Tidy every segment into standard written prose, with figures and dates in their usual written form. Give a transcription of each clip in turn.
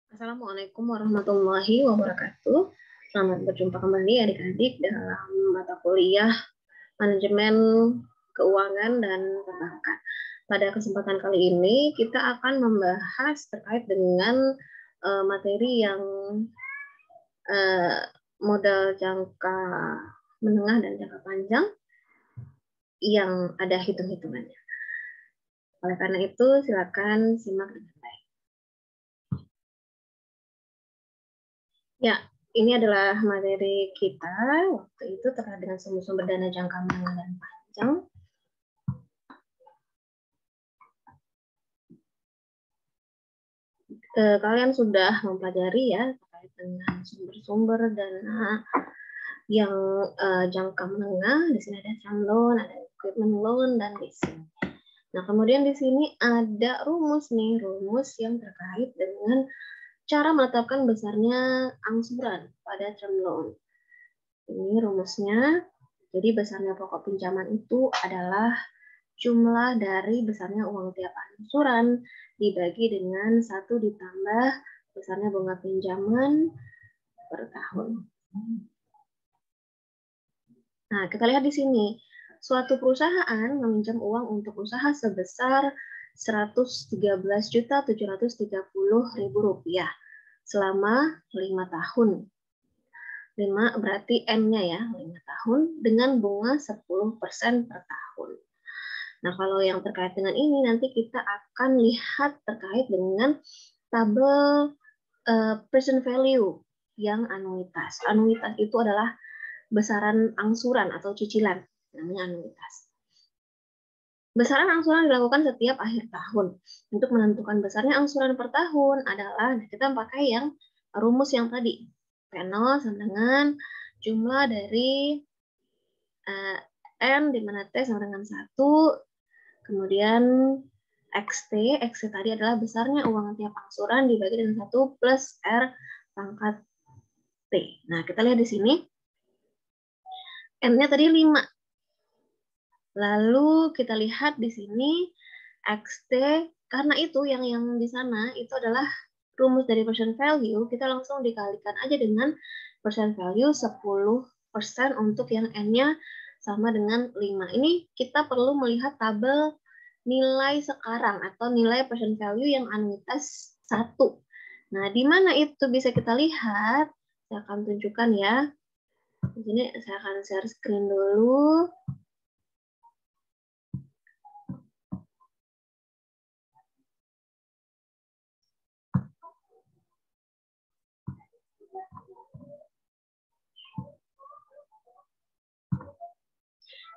Assalamualaikum warahmatullahi wabarakatuh. Selamat berjumpa kembali adik-adik dalam mata kuliah Manajemen Keuangan dan Perbankan. Pada kesempatan kali ini kita akan membahas terkait dengan materi yang modal jangka menengah dan jangka panjang yang ada hitung-hitungannya. Oleh karena itu, silakan simak dengan baik. Ya, ini adalah materi kita waktu itu terkait dengan sumber-sumber dana jangka menengah dan panjang. Kalian sudah mempelajari ya terkait dengan sumber-sumber dana yang jangka menengah. Di sini ada term loan, ada equipment loan, dan leasing. Nah, kemudian di sini ada rumus yang terkait dengan cara menetapkan besarnya angsuran pada term loan. Ini rumusnya. Jadi besarnya pokok pinjaman itu adalah jumlah dari besarnya uang tiap angsuran dibagi dengan 1 ditambah besarnya bunga pinjaman per tahun. Nah, kita lihat di sini. Suatu perusahaan meminjam uang untuk usaha sebesar Rp113.730.000 selama 5 tahun. 5 berarti M-nya ya, 5 tahun dengan bunga 10% per tahun. Nah, kalau yang terkait dengan ini nanti kita akan lihat terkait dengan tabel present value yang anuitas. Anuitas itu adalah besaran angsuran atau cicilan, namanya anuitas. Besaran angsuran dilakukan setiap akhir tahun. Untuk menentukan besarnya angsuran per tahun adalah kita pakai yang rumus yang tadi. P0 sama dengan jumlah dari N di mana T sama dengan 1, kemudian XT tadi adalah besarnya uang tiap angsuran dibagi dengan 1 plus R pangkat T. Nah, kita lihat di sini. N-nya tadi 5. Lalu kita lihat di sini XT, karena itu yang di sana itu adalah rumus dari percent value, kita langsung dikalikan aja dengan percent value 10% untuk yang N-nya sama dengan 5. Ini kita perlu melihat tabel nilai sekarang atau nilai percent value yang anuitas 1. Nah, di mana itu bisa kita lihat? Saya akan tunjukkan ya. Di sini saya akan share screen dulu.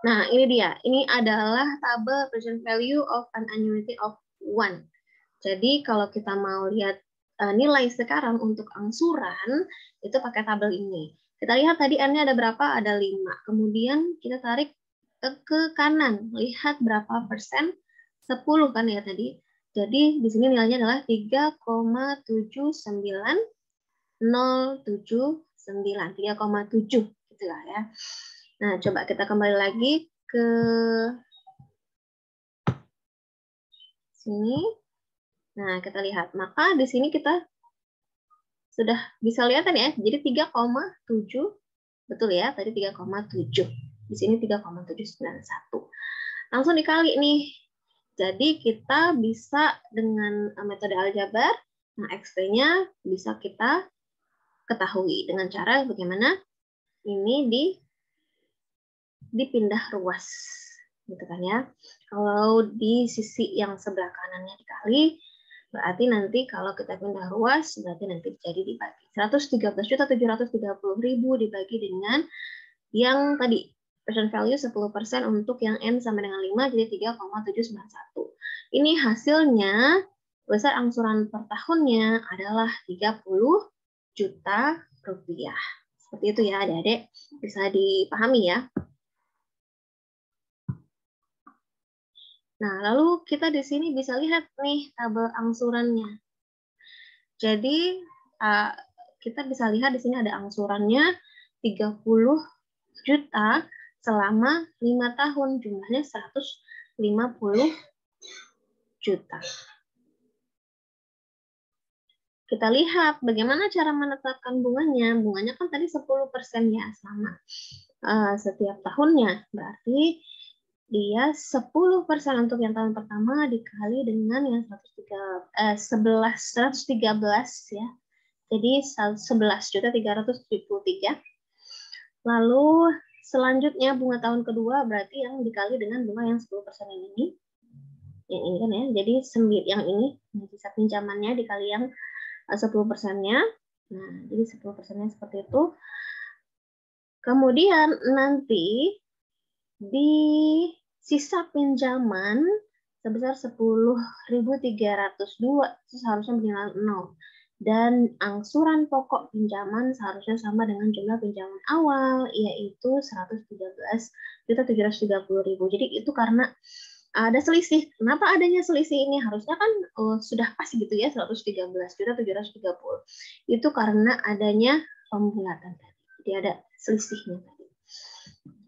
Nah, ini dia. Ini adalah tabel present value of an annuity of 1. Jadi, kalau kita mau lihat nilai sekarang untuk angsuran, itu pakai tabel ini. Kita lihat tadi N-nya ada berapa? Ada 5. Kemudian kita tarik ke kanan. Lihat berapa persen? 10 kan ya tadi. Jadi, di sini nilainya adalah 3,79079. 3,7 gitu lah ya. Nah, coba kita kembali lagi ke sini. Nah, kita lihat. Maka di sini kita sudah bisa lihat kan ya. Jadi 3,7. Betul ya, tadi 3,7. Di sini 3,791. Langsung dikali nih. Jadi kita bisa dengan metode aljabar, nah XT-nya bisa kita ketahui dengan cara bagaimana ini dipindah ruas. Gitu kan ya. Kalau di sisi yang sebelah kanannya dikali, berarti nanti kalau kita pindah ruas, berarti nanti jadi dibagi. 113.730.000 dibagi dengan yang tadi, percent value 10% untuk yang N sama dengan 5, jadi 3,791. Ini hasilnya, besar angsuran per tahunnya adalah 30 juta rupiah. Seperti itu ya adik-adik, bisa dipahami ya. Nah, lalu kita di sini bisa lihat nih tabel angsurannya. Jadi, kita bisa lihat di sini ada angsurannya 30 juta selama 5 tahun. Jumlahnya 150 juta. Kita lihat bagaimana cara menetapkan bunganya. Bunganya kan tadi 10% ya selama setiap tahunnya. Berarti dia 10% untuk yang tahun pertama dikali dengan yang 113 ya. Jadi 11.373. Lalu selanjutnya bunga tahun kedua berarti yang dikali dengan bunga yang 10% ini. Yang ini kan ya. Jadi yang ini sisa pinjamannya dikali yang 10%-nya. Nah, jadi 10%-nya seperti itu. Kemudian nanti di sisa pinjaman sebesar 10.302 itu seharusnya bernilai 0. Dan angsuran pokok pinjaman seharusnya sama dengan jumlah pinjaman awal, yaitu 113.730.000. Jadi itu karena ada selisih. Kenapa adanya selisih ini? Harusnya kan sudah pas gitu ya, 113.730. Itu karena adanya pembulatan tadi. Jadi ada selisihnya tadi.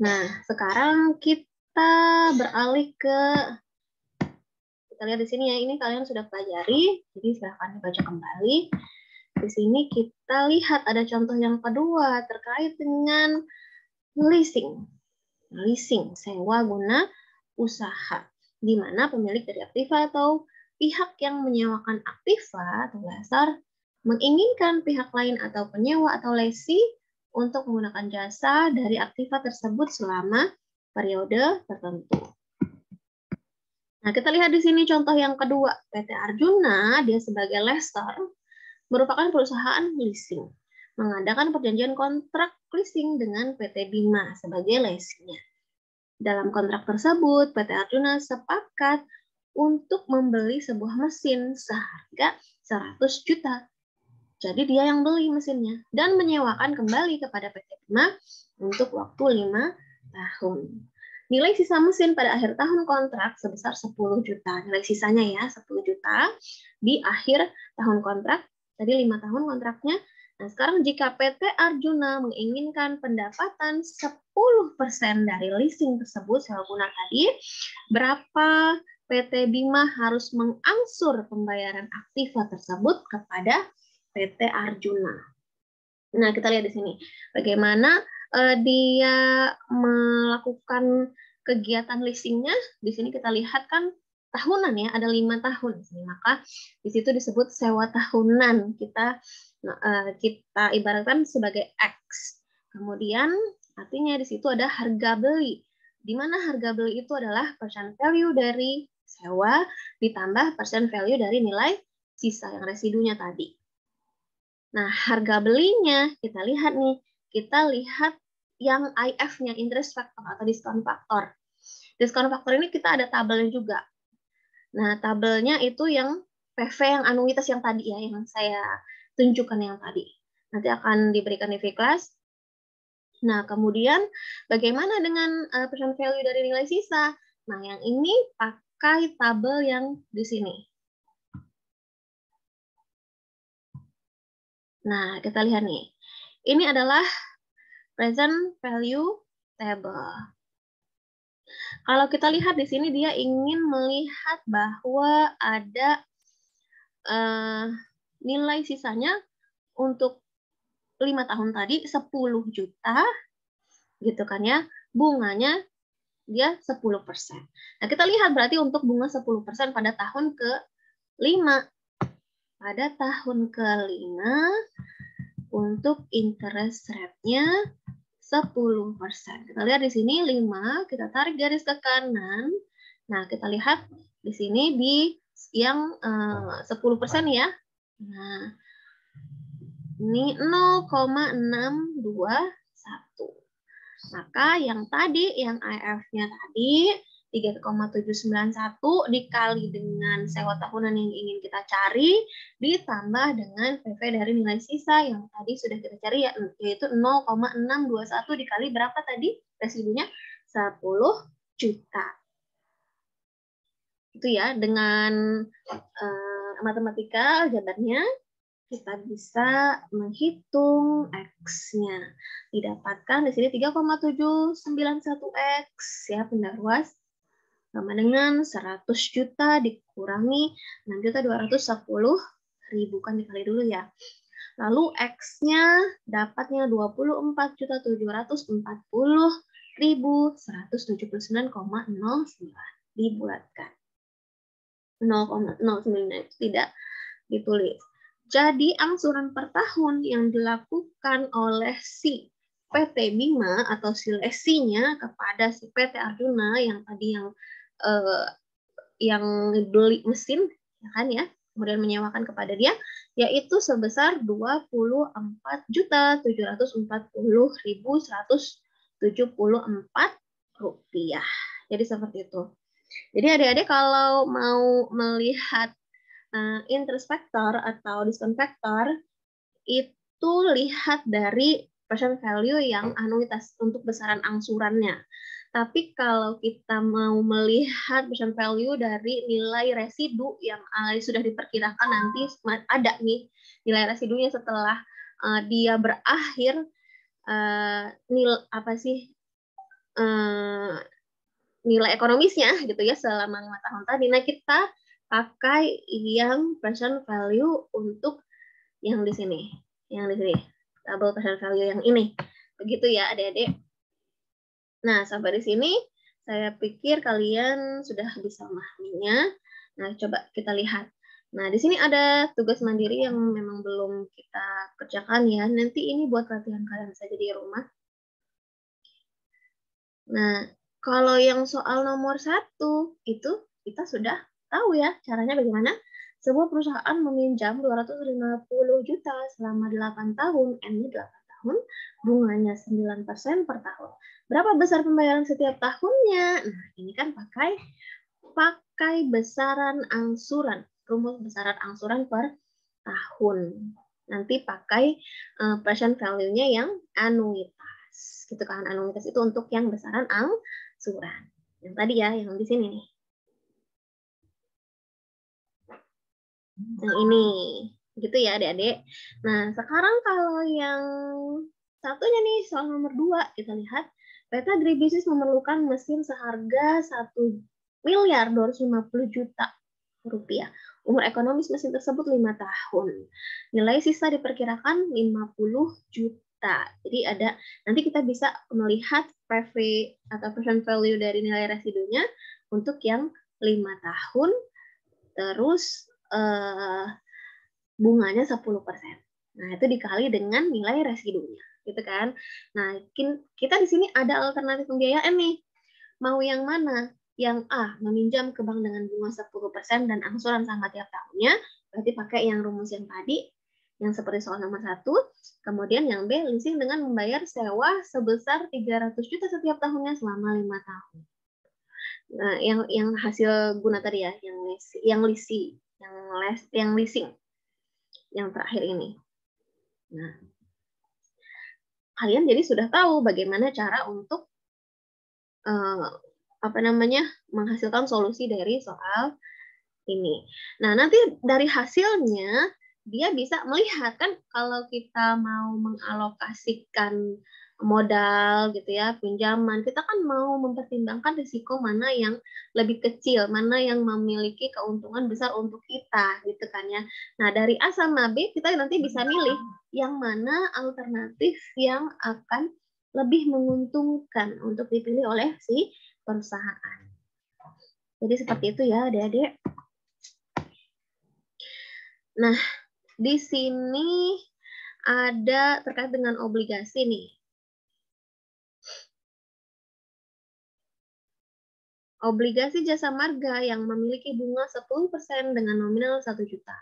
Nah, sekarang kita beralih ke, kita lihat di sini ya, ini kalian sudah pelajari, jadi silahkan dibaca kembali. Di sini kita lihat ada contoh yang kedua terkait dengan leasing. Leasing, sewa guna usaha, di mana pemilik dari aktiva atau pihak yang menyewakan aktiva atau lesor menginginkan pihak lain atau penyewa atau lesi untuk menggunakan jasa dari aktiva tersebut selama periode tertentu. Nah, kita lihat di sini contoh yang kedua. PT Arjuna, dia sebagai lesor, merupakan perusahaan leasing. Mengadakan perjanjian kontrak leasing dengan PT Bima sebagai lesinya. Dalam kontrak tersebut, PT Arjuna sepakat untuk membeli sebuah mesin seharga 100 juta. Jadi dia yang beli mesinnya dan menyewakan kembali kepada PT Bima untuk waktu 5 tahun. Nilai sisa mesin pada akhir tahun kontrak sebesar 10 juta. Nilai sisanya ya 10 juta di akhir tahun kontrak. Tadi 5 tahun kontraknya. Nah, sekarang jika PT Arjuna menginginkan pendapatan 10% dari leasing tersebut, sewa guna tadi, berapa PT Bima harus mengangsur pembayaran aktiva tersebut kepada PT Arjuna. Nah, kita lihat di sini bagaimana dia melakukan kegiatan leasingnya. Di sini kita lihat kan tahunan ya, ada 5 tahun. Maka di situ disebut sewa tahunan. Kita ibaratkan sebagai X. Kemudian artinya di situ ada harga beli. Di mana harga beli itu adalah percent value dari sewa ditambah percent value dari nilai sisa yang residunya tadi. Nah, harga belinya kita lihat nih. Kita lihat yang IF-nya, interest factor atau diskon faktor. Diskon faktor ini kita ada tabelnya juga. Nah, tabelnya itu yang PV yang anuitas yang tadi ya, yang saya tunjukkan yang tadi. Nanti akan diberikan di V-Class. Nah, kemudian bagaimana dengan percent value dari nilai sisa? Nah, yang ini pakai tabel yang di sini. Nah, kita lihat nih. Ini adalah present value table. Kalau kita lihat di sini dia ingin melihat bahwa ada nilai sisanya untuk 5 tahun tadi 10 juta gitu kan ya. Bunganya dia 10%. Nah, kita lihat berarti untuk bunga 10% pada tahun ke-5. Pada tahun ke-5 untuk interest rate-nya 10%. Kita lihat di sini 5, kita tarik garis ke kanan. Nah, kita lihat di sini di yang 10% ya. Nah, ini 0,621. Maka yang tadi, yang IF-nya tadi 3,791 dikali dengan sewa tahunan yang ingin kita cari, ditambah dengan PV dari nilai sisa yang tadi sudah kita cari, yaitu 0,621 dikali berapa tadi residunya? 10 juta. Itu ya, dengan matematika aljabarnya, kita bisa menghitung X-nya. Didapatkan di sini 3,791X ya, benda ruas sama dengan 100 juta dikurangi 6.210.000. ribu, kan dikali dulu ya. Lalu X-nya dapatnya 24.740.179,09 dibulatkan. 0,09 tidak ditulis. Jadi angsuran per tahun yang dilakukan oleh si PT Bima atau si lesinya kepada si PT Arjuna yang tadi yang beli mesin, ya kan ya, kemudian menyewakan kepada dia, yaitu sebesar 24.740.174 rupiah. Jadi seperti itu. Jadi adik-adik kalau mau melihat interest factor atau discount factor, itu lihat dari present value yang anuitas untuk besaran angsurannya. Tapi kalau kita mau melihat present value dari nilai residu yang sudah diperkirakan nanti ada nih nilai residunya setelah dia berakhir, nilai ekonomisnya gitu ya selama 5 tahun tadi. Nah, kita pakai yang present value untuk yang di sini, double present value yang ini. Begitu ya, adik-adik. Nah, sampai di sini saya pikir kalian sudah bisa memahaminya. Nah, coba kita lihat. Nah, di sini ada tugas mandiri yang memang belum kita kerjakan ya. Nanti ini buat latihan kalian saja di rumah. Nah, kalau yang soal nomor 1 itu kita sudah tahu ya caranya bagaimana. Sebuah perusahaan meminjam 250 juta selama 8 tahun, N-nya 8 tahun, bunganya 9% per tahun. Berapa besar pembayaran setiap tahunnya? Nah, ini kan pakai besaran angsuran, rumus besaran angsuran per tahun. Nanti pakai present value-nya yang anuitas. Gitu kan, anuitas itu untuk yang besaran angsuran. Yang tadi ya, yang di sini nih. Yang ini. Gitu ya, adik-adik. Nah, sekarang kalau yang satunya nih, soal nomor 2, kita lihat. PT Agribisnis memerlukan mesin seharga 1.250 juta rupiah. Umur ekonomis mesin tersebut 5 tahun. Nilai sisa diperkirakan 50 juta. Jadi ada, nanti kita bisa melihat PV atau present value dari nilai residunya untuk yang 5 tahun, terus bunganya 10%. Nah, itu dikali dengan nilai residunya, gitu kan. Nah, kita di sini ada alternatif pembiayaan nih. Mau yang mana? Yang A, meminjam ke bank dengan bunga 10% dan angsuran sama tiap tahunnya, berarti pakai yang rumus yang tadi, yang seperti soal nomor 1. Kemudian yang B, leasing dengan membayar sewa sebesar 300 juta setiap tahunnya selama 5 tahun. Nah, yang hasil guna tadi ya, yang leasing, yang terakhir ini. Nah, kalian jadi sudah tahu bagaimana cara untuk menghasilkan solusi dari soal ini. Nah, nanti dari hasilnya dia bisa melihat kan kalau kita mau mengalokasikan modal gitu ya, pinjaman, kita kan mau mempertimbangkan risiko mana yang lebih kecil, mana yang memiliki keuntungan besar untuk kita gitu kan ya. Nah, dari A sama B kita nanti bisa milih yang mana alternatif yang akan lebih menguntungkan untuk dipilih oleh si perusahaan. Jadi seperti itu ya, adik-adik. Nah, di sini ada terkait dengan obligasi nih. Obligasi jasa marga yang memiliki bunga 10% dengan nominal 1 juta.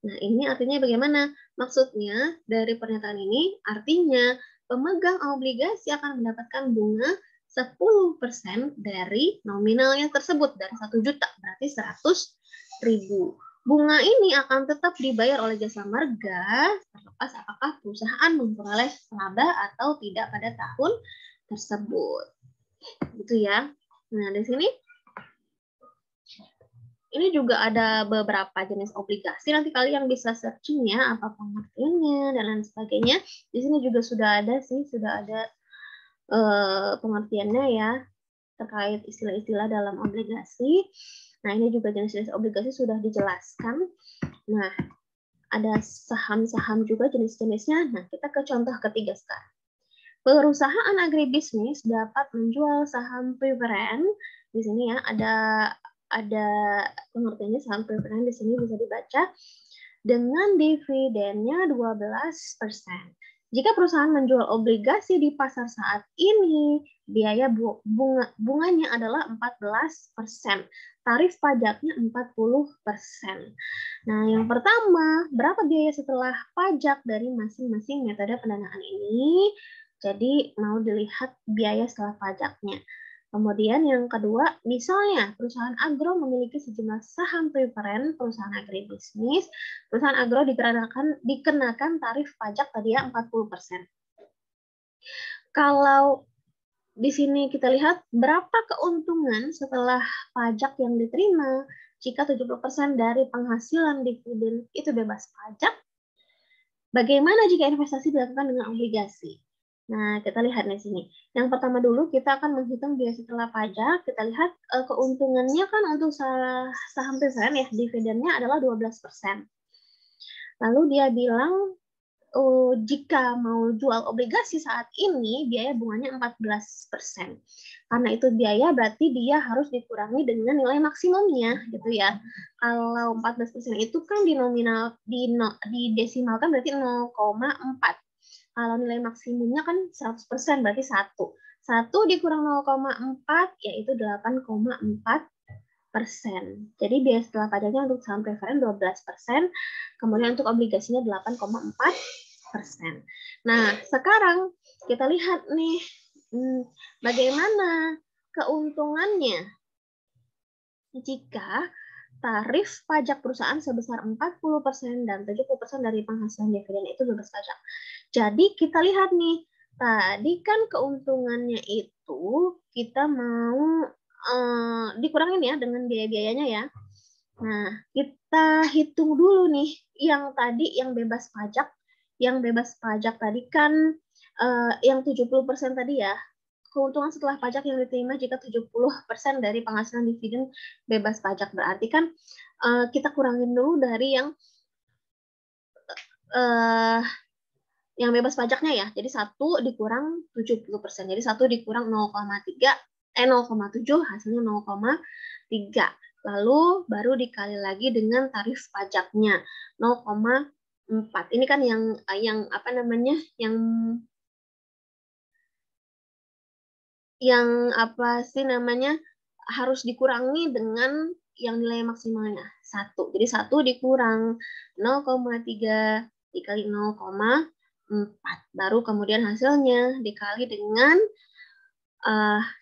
Nah, ini artinya bagaimana? Maksudnya dari pernyataan ini artinya pemegang obligasi akan mendapatkan bunga 10% dari nominalnya tersebut, dari 1 juta, berarti 100.000. Bunga ini akan tetap dibayar oleh jasa marga terlepas apakah perusahaan memperoleh laba atau tidak pada tahun tersebut. Gitu ya. Nah, di sini ini juga ada beberapa jenis obligasi. Nanti kalian bisa searching ya apa pengertiannya dan lain sebagainya. Di sini juga sudah ada pengertiannya ya terkait istilah-istilah dalam obligasi. Nah, ini juga jenis-jenis obligasi sudah dijelaskan. Nah, ada saham-saham juga jenis-jenisnya. Nah, kita ke contoh ketiga sekarang. Perusahaan agribisnis dapat menjual saham preferen. Di sini ya ada pengertiannya saham preferen di sini bisa dibaca dengan dividennya 12%. Jika perusahaan menjual obligasi di pasar saat ini, biaya bunganya adalah 14%. Tarif pajaknya 40%. Nah, yang pertama, berapa biaya setelah pajak dari masing-masing metode pendanaan ini? Jadi, mau dilihat biaya setelah pajaknya. Kemudian yang kedua, misalnya perusahaan agro memiliki sejumlah saham preferen perusahaan agribisnis, perusahaan agro dikenakan tarif pajak tadi ya 40%. Kalau di sini kita lihat berapa keuntungan setelah pajak yang diterima jika 70% dari penghasilan dividen itu bebas pajak. Bagaimana jika investasi dilakukan dengan obligasi? Nah, kita lihat di sini. Yang pertama dulu kita akan menghitung biaya setelah pajak. Kita lihat keuntungannya kan untuk saham preferen ya, dividennya adalah 12%. Lalu dia bilang jika mau jual obligasi saat ini biaya bunganya 14%. Karena itu biaya berarti dia harus dikurangi dengan nilai maksimumnya gitu ya. Kalau 14% itu kan didesimalkan berarti 0,4. Kalau nilai maksimumnya kan 100%, berarti 1. 1 dikurang 0,4, yaitu 8,4%. Jadi biaya setelah pajaknya untuk saham preferen 12%, kemudian untuk obligasinya 8,4%. Nah, sekarang kita lihat nih, bagaimana keuntungannya jika tarif pajak perusahaan sebesar 40% dan 70% dari penghasilan dividen itu bebas pajak. Jadi kita lihat nih, tadi kan keuntungannya itu kita mau dikurangin ya dengan biaya-biayanya ya. Nah, kita hitung dulu nih yang tadi yang bebas pajak. Yang bebas pajak tadi kan yang 70% tadi ya. Keuntungan setelah pajak yang diterima jika 70% dari penghasilan dividen bebas pajak. Berarti kan kita kurangin dulu dari yang bebas pajaknya ya. Jadi 1 dikurang 70%. Jadi 1 dikurang 0,7 hasilnya 0,3. Lalu baru dikali lagi dengan tarif pajaknya 0,4. Ini kan yang apa namanya? Yang apa sih namanya harus dikurangi dengan yang nilai maksimalnya 1. Jadi 1 dikurang 0,3 dikali 0,4. Baru kemudian hasilnya dikali dengan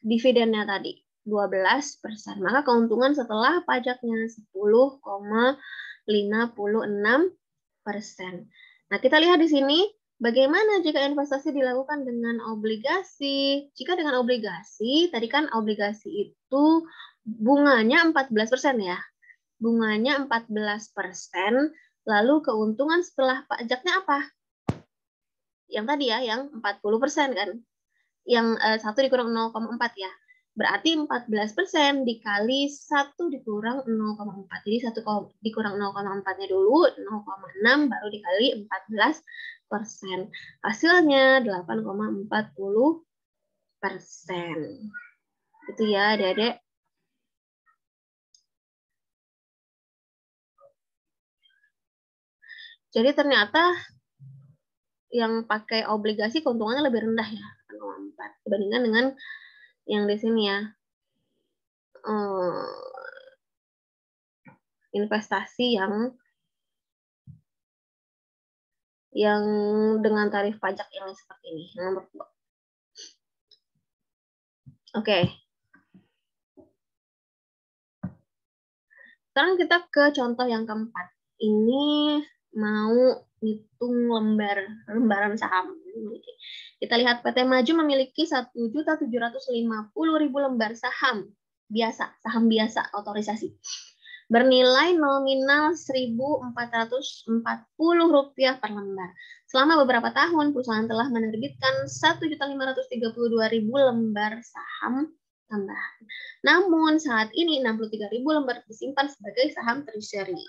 dividennya tadi 12%. Maka keuntungan setelah pajaknya 10,56%. Nah, kita lihat di sini bagaimana jika investasi dilakukan dengan obligasi? Jika dengan obligasi, tadi kan obligasi itu bunganya 14% ya. Bunganya 14%, lalu keuntungan setelah pajaknya apa? Yang tadi ya, yang 40% kan. Yang 1 dikurang 0,4 ya. Berarti 14% dikali 1 dikurang 0,4. Jadi 1 dikurang 0,4-nya dulu, 0,6 baru dikali 14%. Hasilnya 8,40%. Itu ya adik-adik. Jadi ternyata yang pakai obligasi keuntungannya lebih rendah ya, 8,4 dibandingkan dengan yang di sini ya. Investasi yang dengan tarif pajak yang seperti ini, yang nomor 2. Oke. Sekarang kita ke contoh yang keempat. Ini mau hitung lembaran saham. Kita lihat PT Maju memiliki 1.750.000 lembar saham biasa, otorisasi. Bernilai nominal Rp1.440 per lembar. Selama beberapa tahun, perusahaan telah menerbitkan 1.532.000 lembar saham tambahan. Namun saat ini 63.000 lembar disimpan sebagai saham treasury.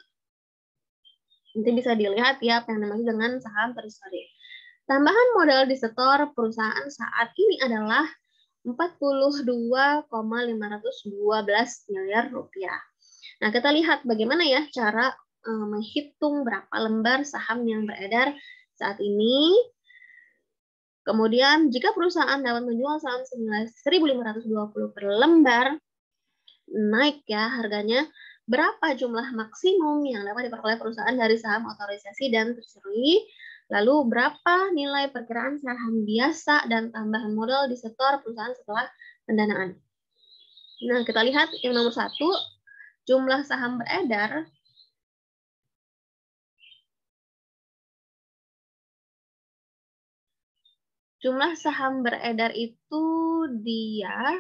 Nanti bisa dilihat ya apa yang namanya dengan saham treasury. Tambahan modal disetor perusahaan saat ini adalah 42,512 miliar rupiah. Nah, kita lihat bagaimana ya cara menghitung berapa lembar saham yang beredar saat ini. Kemudian, jika perusahaan dapat menjual saham senilai 1.520 per lembar, naik ya harganya, berapa jumlah maksimum yang dapat diperoleh perusahaan dari saham otorisasi dan treasury, lalu berapa nilai perkiraan saham biasa dan tambahan modal disetor perusahaan setelah pendanaan. Nah, kita lihat yang nomor 1, jumlah saham beredar. Jumlah saham beredar itu dia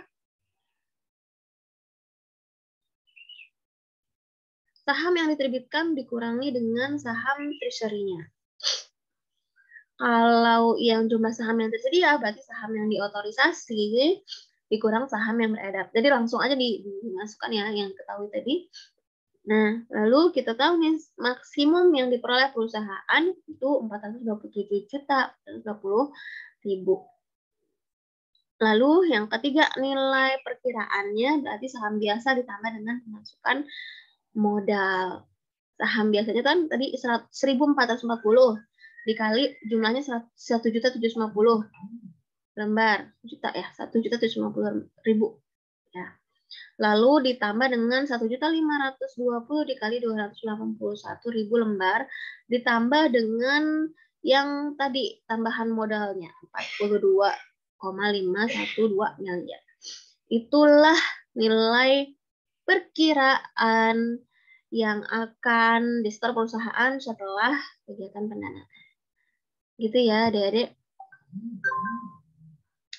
saham yang diterbitkan dikurangi dengan saham treasury-nya. Kalau yang jumlah saham yang tersedia, berarti saham yang diotorisasi dikurang saham yang beredar. Jadi langsung aja dimasukkan ya yang ketahui tadi. Nah, lalu kita tahu nih maksimum yang diperoleh perusahaan itu 427.420.000. Lalu yang ketiga, nilai perkiraannya berarti saham biasa ditambah dengan pemasukan modal. Saham biasanya kan tadi 1.440 dikali jumlahnya 1.750 lembar juta ya, 1.750.000 ya. Lalu ditambah dengan 1.520 dikali 281.000 lembar ditambah dengan yang tadi tambahan modalnya 42,512 miliar. Itulah nilai perkiraan yang akan disetor perusahaan setelah kegiatan pendanaan. Gitu ya, Adik-adik.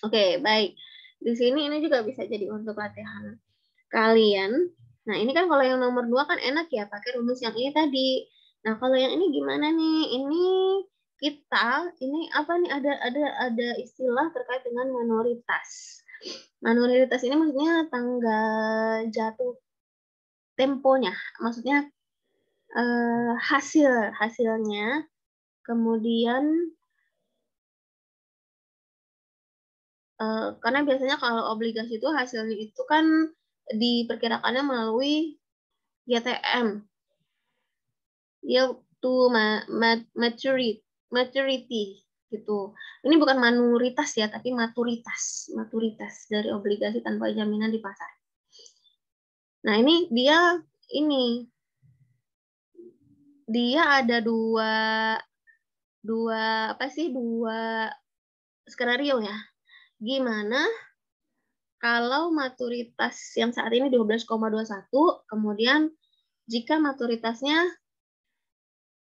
Oke, baik. Di sini ini juga bisa jadi untuk latihan kalian. Nah, ini kan kalau yang nomor 2 kan enak ya, pakai rumus yang ini tadi. Nah, kalau yang ini gimana nih? Ini apa nih, ada istilah terkait dengan minoritas. Minoritas ini maksudnya tanggal jatuh temponya, maksudnya hasilnya, kemudian karena biasanya kalau obligasi itu hasilnya itu kan diperkirakannya melalui YTM, yield to maturity gitu. Ini bukan manuritas ya, tapi maturitas dari obligasi tanpa jaminan di pasar. Nah, ini dia ada dua skenario ya. Gimana kalau maturitas yang saat ini 12,21, kemudian jika maturitasnya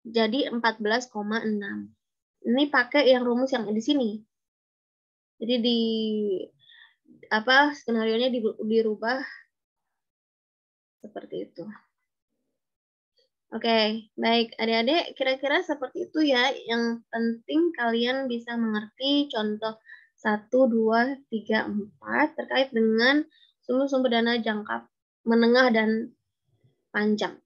jadi 14,6. Ini pakai yang rumus yang di sini. Jadi skenarionya dirubah seperti itu. Oke, baik adik-adik, kira-kira seperti itu ya. Yang penting kalian bisa mengerti contoh 1, 2, 3, 4 terkait dengan sumber-sumber dana jangka menengah dan panjang.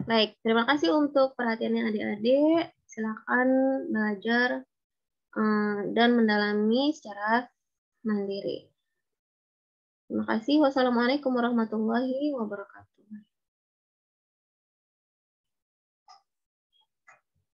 Baik, terima kasih untuk perhatiannya adik-adik. Silakan belajar dan mendalami secara mandiri. Terima kasih. Wassalamualaikum warahmatullahi wabarakatuh.